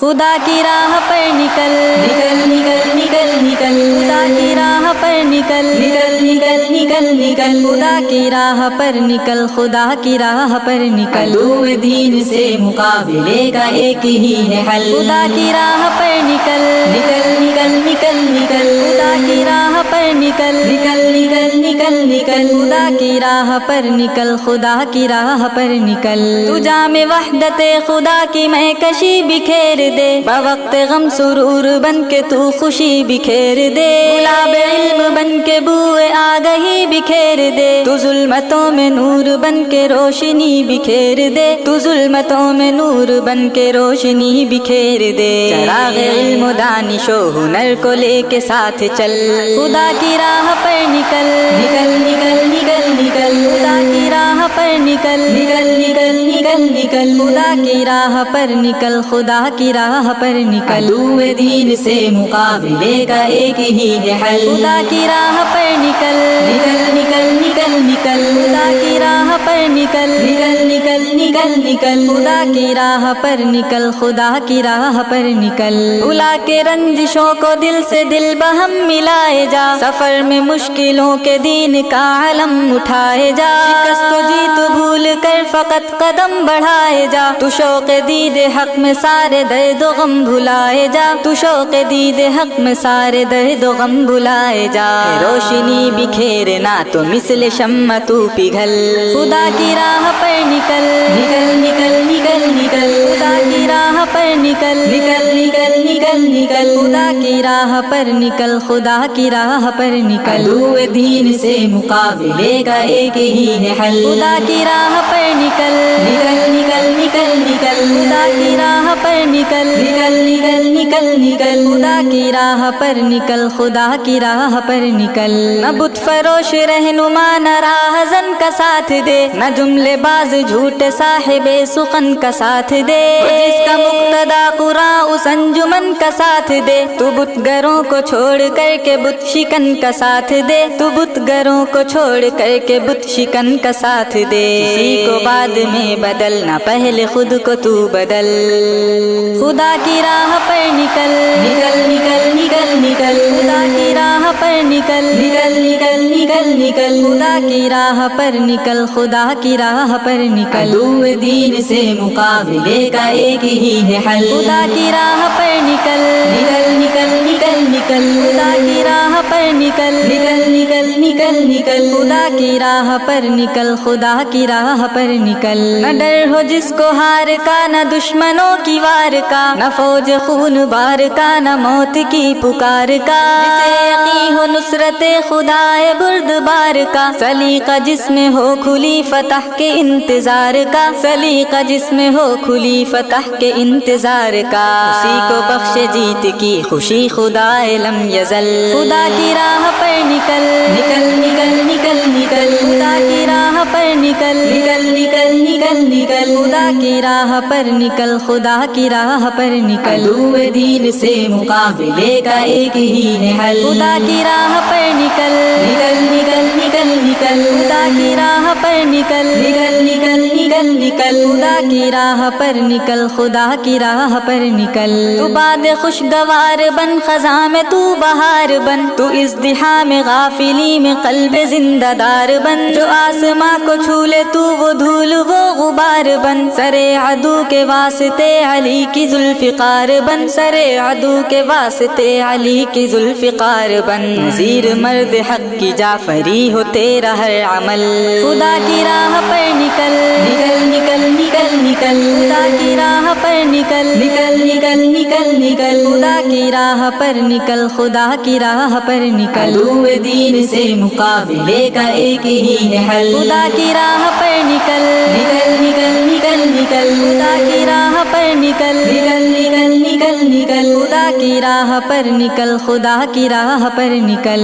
خدا کی راہ پر نکل نکل نکل نکل نکل خدا کی راہ پر نکل نکل نکل نکل نکل خدا کی راہ پر نکل خدا کی راہ پر نکل عدو دین سے مقابلے کا ایک ہی ہے حل خدا کی راہ پر نکل نکل نکل نکل نکل خدا کی راہ پر نکل نکل نکل نکل نکل خدا کی راہ پر نکل خدا کی راہ پر نکل تو جام وحدت خدا کی میں کشی بکھیر دے بوقت غم سرور بن کے تو خوشی بکھیر دے گلاب علم بن کے بوئے آگہی بکھیر دے تو ظلمتوں میں نور بن کے روشنی بکھیر دے تو ظلمتوں میں نور بن کے روشنی بکھیر دے چراغ علم و دانش و ہنر کو لے کے ساتھ چل خدا کی راہ پر نکل نکل نکل نکل نکل خدا کی راہ پر نکل نکل نکل نکل نکل خدا کی راہ پر نکل خدا کی راہ پر نکل عدو دین سے مقابلے کا ایک ہی ہے حل خدا کی راہ پر نکل نکل نکل نکل نکل خدا کی راہ پر نکل نکل نکل نکل نکل خدا کی راہ پر نکل خدا کی راہ پر نکل بلا کے رنجشوں کو دل سے دل بہم ملائے جا سفر میں مشکلوں کے دین کا علم اٹھائے جا شکست و جیت بھول کر فقط قدم بڑھائے جا تو شوق دید حق میں سارے درد و غم بھلائے جا تو شوق دید حق میں سارے درد و غم بھلائے جا روشنی بکھیرنا تو مثل شمع تو پگھل خدا کی راہ پر نکل نکل نکل نکل نکل خدا کی راہ پر نکل نکل نکل نکل نکل خدا کی راہ پر نکل خدا کی راہ پر نکل عدو دین سے مقابلے کا ایک ہی ہے حل خدا کی راہ پر نکل نکل نکل نکل نکل خدا کی راہ پر نکل نکل نکل نکل نکل خدا کی راہ پر نکل خدا کی راہ پر نکل نہ بت فروش رہنما نہ راہزن کا ساتھ دے نہ جملے باز جھوٹ صاحب سخن کا ساتھ دے جس کا مقتدا قرآن اس انجمن کا ساتھ دے تو بت گروں کو چھوڑ کر کے بت شکن کا ساتھ دے تو بت گروں کو چھوڑ کر کے بت شکن کا ساتھ دے کسی کو بعد میں بدلنا پہلے خود کو تو بدل خدا کی راہ پر نکل نکل نکل نکل نکل خدا کی راہ پر نکل نکل نکل نکل نکل خدا کی راہ پر نکل خدا کی راہ پر نکل عدو دین سے مقابلے کا ایک ہی ہے حل خدا کی راہ پر نکل نکل نکل نکل نکل خدا کی راہ پر نکل نکل نکل نکل نکل خدا کی راہ پر نکل خدا کی راہ پر نکل نہ ڈر ہو جس کو ہار کا نہ دشمنوں کی وار کا نہ فوج خون بار کا نہ موت کی پکار کا جسے یقین ہو نصرت خدا بردبار کا سلیقہ جس میں ہو کھلی فتح کے انتظار کا سلیقہ جس میں ہو کھلی فتح کے انتظار کا اسی کو بخش جیت کی خوشی خدا لم یزل خدا کی راہ پر نکل نکل نکل نکل نکل خدا کی راہ پر نکل نکل نکل نکل نکل خدا کی راہ پر نکل خدا کی راہ پر نکل عدو دین سے مقابلے کا ایک ہی ہے حل خدا کی راہ پر نکل نکل نکل نکل نکل خدا کی راہ پر نکل نکل نکل نکل نکل خدا کی راہ پر نکل خدا کی راہ پر نکل تو باد خوشگوار بن خزاں میں تو بہار بن تو ازدحام غافلی میں قلب زندہ دار بن جو آسماں کو چھو لے تو وہ دھول وہ غبار بن سرے عدو کے واسطے علی کی ذوالفقار بن سرے عدو کے واسطے علی کی ذوالفقار بن نذیر مرد حق کی جعفری ہو تیرا ہر عمل خدا کی راہ پر نکل نکل نکل نکل نکل خدا کی راہ پر نکل نکل نکل نکل نکل خدا کی راہ پر نکل خدا کی راہ پر نکل عدو دین سے مقابلے کا ایک ہی ہے حل خدا کی راہ پر نکل نکل نکل نکل نکل خدا کی راہ پر نکل نکل نکل نکل نکل خدا کی راہ پر نکل خدا کی راہ پر نکل